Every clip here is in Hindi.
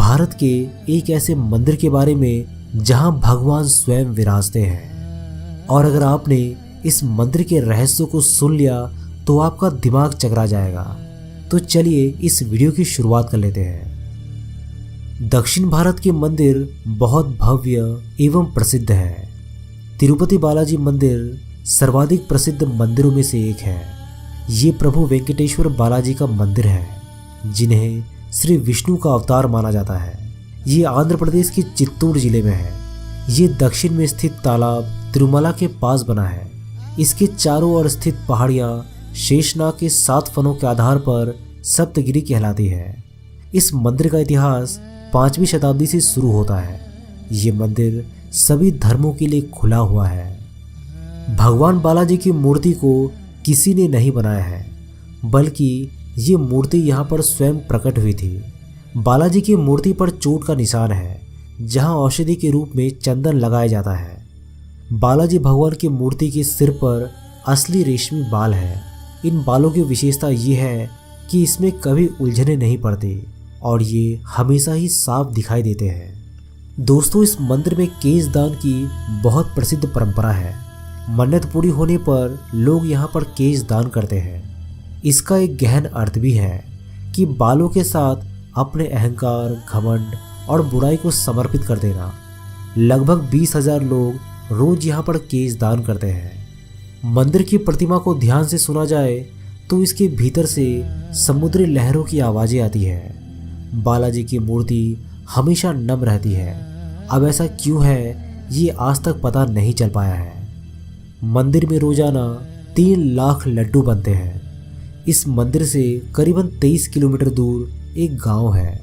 भारत के एक ऐसे मंदिर के बारे में जहां भगवान स्वयं विराजते हैं। और अगर आपने इस मंदिर के रहस्यों को सुन लिया तो आपका दिमाग चकरा जाएगा। तो चलिए इस वीडियो की शुरुआत कर लेते हैं। दक्षिण भारत के मंदिर बहुत भव्य एवं प्रसिद्ध है। तिरुपति बालाजी मंदिर सर्वाधिक प्रसिद्ध मंदिरों में से एक है। ये प्रभु वेंकटेश्वर बालाजी का मंदिर है, जिन्हें श्री विष्णु का अवतार माना जाता है। ये आंध्र प्रदेश के चित्तूर जिले में है। ये दक्षिण में स्थित तालाब तिरुमला के पास बना है। इसके चारों ओर स्थित पहाड़ियां शेषनाग के 7 फनों के आधार पर सप्तगिरी कहलाती है। इस मंदिर का इतिहास 5वीं शताब्दी से शुरू होता है। ये मंदिर सभी धर्मों के लिए खुला हुआ है। भगवान बालाजी की मूर्ति को किसी ने नहीं बनाया है, बल्कि ये मूर्ति यहाँ पर स्वयं प्रकट हुई थी। बालाजी की मूर्ति पर चोट का निशान है, जहाँ औषधि के रूप में चंदन लगाया जाता है। बालाजी भगवान की मूर्ति के सिर पर असली रेशमी बाल है। इन बालों की विशेषता ये है कि इसमें कभी उलझने नहीं पड़ती और ये हमेशा ही साफ दिखाई देते हैं। दोस्तों, इस मंदिर में केश दान की बहुत प्रसिद्ध परंपरा है। मन्नत पूरी होने पर लोग यहाँ पर केश दान करते हैं। इसका एक गहन अर्थ भी है कि बालों के साथ अपने अहंकार, घमंड और बुराई को समर्पित कर देना। लगभग 20,000 लोग रोज यहाँ पर केश दान करते हैं। मंदिर की प्रतिमा को ध्यान से सुना जाए तो इसके भीतर से समुद्री लहरों की आवाजें आती है। बालाजी की मूर्ति हमेशा नम रहती है। अब ऐसा क्यों है, ये आज तक पता नहीं चल पाया है। मंदिर में रोजाना 3 लाख लड्डू बनते हैं। इस मंदिर से करीबन 23 किलोमीटर दूर एक गांव है,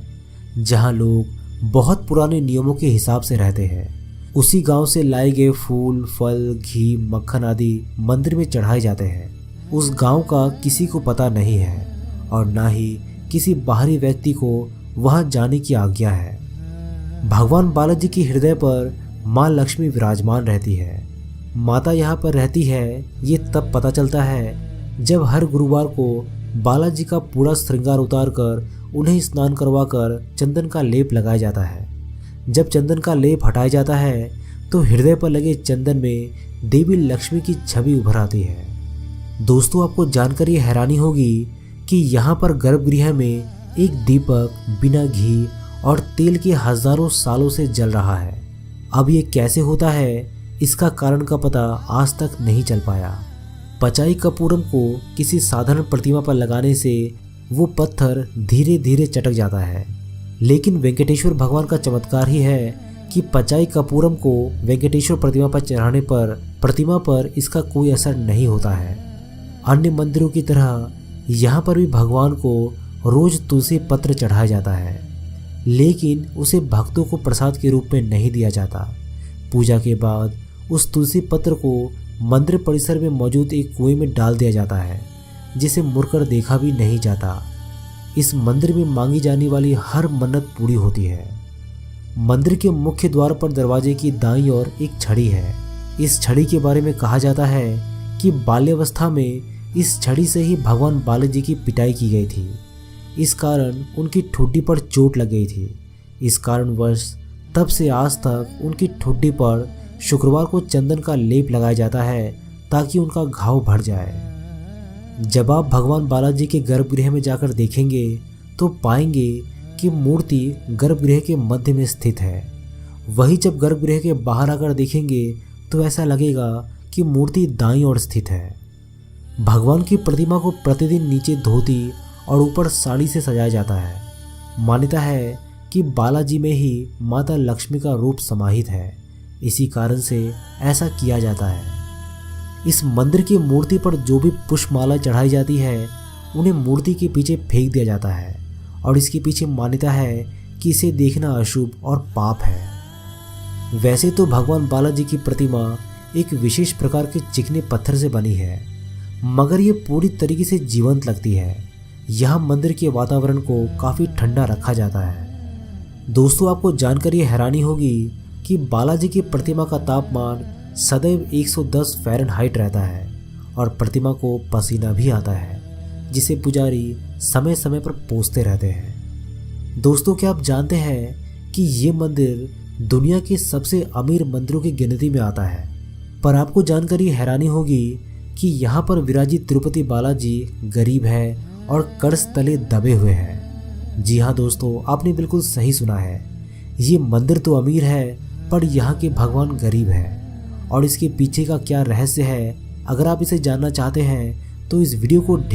जहां लोग बहुत पुराने नियमों के हिसाब से रहते हैं। उसी गांव से लाए गए फूल, फल, घी, मक्खन आदि मंदिर में चढ़ाए जाते हैं। उस गांव का किसी को पता नहीं है और ना ही किसी बाहरी व्यक्ति को वहां जाने की आज्ञा है। भगवान बालाजी के हृदय पर माँ लक्ष्मी विराजमान रहती है। माता यहाँ पर रहती है, ये तब पता चलता है जब हर गुरुवार को बालाजी का पूरा श्रृंगार उतार कर उन्हें स्नान करवाकर चंदन का लेप लगाया जाता है। जब चंदन का लेप हटाया जाता है तो हृदय पर लगे चंदन में देवी लक्ष्मी की छवि उभर आती है। दोस्तों, आपको जानकर ये हैरानी होगी कि यहाँ पर गर्भगृह में एक दीपक बिना घी और तेल के हजारों सालों से जल रहा है। अब ये कैसे होता है, इसका कारण का पता आज तक नहीं चल पाया। पचाई कपूरम को किसी साधारण प्रतिमा पर लगाने से वो पत्थर धीरे धीरे चटक जाता है, लेकिन वेंकटेश्वर भगवान का चमत्कार ही है कि पचाई कपूरम को वेंकटेश्वर प्रतिमा पर चढ़ाने पर प्रतिमा पर इसका कोई असर नहीं होता है। अन्य मंदिरों की तरह यहाँ पर भी भगवान को रोज तुलसी पत्र चढ़ाया जाता है, लेकिन उसे भक्तों को प्रसाद के रूप में नहीं दिया जाता। पूजा के बाद उस तुलसी पत्र को मंदिर परिसर में मौजूद एक कुएं में डाल दिया जाता है, जिसे मुड़कर देखा भी नहीं जाता। इस मंदिर में मांगी जाने वाली हर मन्नत पूरी होती है। मंदिर के मुख्य द्वार पर दरवाजे की दाईं ओर एक छड़ी है। इस छड़ी के बारे में कहा जाता है कि बाल्यावस्था में इस छड़ी से ही भगवान बालाजी की पिटाई की गई थी। इस कारण उनकी ठुड्डी पर चोट लग गई थी। इस कारणवश तब से आज तक उनकी ठुड्डी पर शुक्रवार को चंदन का लेप लगाया जाता है, ताकि उनका घाव भर जाए। जब आप भगवान बालाजी के गर्भगृह में जाकर देखेंगे तो पाएंगे कि मूर्ति गर्भगृह के मध्य में स्थित है। वहीं जब गर्भगृह के बाहर आकर देखेंगे तो ऐसा लगेगा कि मूर्ति दाईं ओर स्थित है। भगवान की प्रतिमा को प्रतिदिन नीचे धोती और ऊपर साड़ी से सजाया जाता है। मान्यता है कि बालाजी में ही माता लक्ष्मी का रूप समाहित है। इसी कारण से ऐसा किया जाता है। इस मंदिर की मूर्ति पर जो भी पुष्पमाला चढ़ाई जाती है, उन्हें मूर्ति के पीछे फेंक दिया जाता है और इसके पीछे मान्यता है कि इसे देखना अशुभ और पाप है। वैसे तो भगवान बालाजी की प्रतिमा एक विशेष प्रकार के चिकने पत्थर से बनी है, मगर ये पूरी तरीके से जीवंत लगती है। यहाँ मंदिर के वातावरण को काफ़ी ठंडा रखा जाता है। दोस्तों, आपको जानकर ये हैरानी होगी कि बालाजी की प्रतिमा का तापमान सदैव 110 फ़ारेनहाइट रहता है और प्रतिमा को पसीना भी आता है, जिसे पुजारी समय समय पर पोंछते रहते हैं। दोस्तों, क्या आप जानते हैं कि ये मंदिर दुनिया के सबसे अमीर मंदिरों की गिनती में आता है। पर आपको जानकर हैरानी होगी कि यहाँ पर विराजित तिरुपति बालाजी गरीब है और कर्ज तले दबे हुए हैं। जी हाँ दोस्तों, आपने बिल्कुल सही सुना है। ये मंदिर तो अमीर है पर यहाँ के भगवान गरीब हैं। और इसके पीछे का क्या रहस्य है, अगर आप इसे जानना चाहते हैं तो इस वीडियो को ढेर